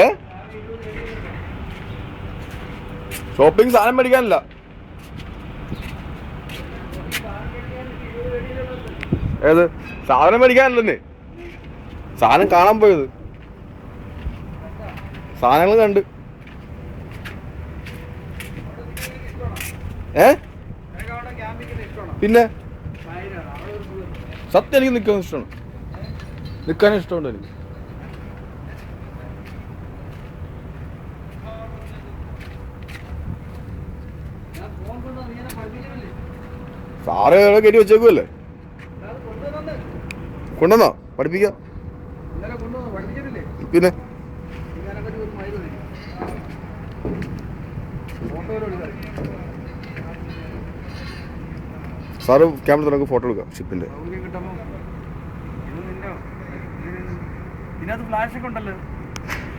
ഏ ഷോപ്പിംഗ് സാധനം മേടിക്കാനില്ല. ഏത് സാധനം മേടിക്കാനില്ലെന്നേ, സാധനം കാണാൻ പോയത്. സാധനങ്ങൾ കണ്ട്. പിന്നെ സത്യം എനിക്ക് നിൽക്കാൻ ഇഷ്ടമാണ്, നിൽക്കാനും ഇഷ്ടമുണ്ട് എനിക്ക്. സാറ് കയറ്റി വെച്ചേക്കുമല്ലേ? കൊണ്ടുവന്നോ പഠിപ്പിക്കാം? പിന്നെ സാറ് ക്യാമറ നമുക്ക് ഫോട്ടോ എടുക്കാം ഷിപ്പിന്റെ. ഫ്ലാഷ് ഒക്കെ ഉണ്ടല്ലോ.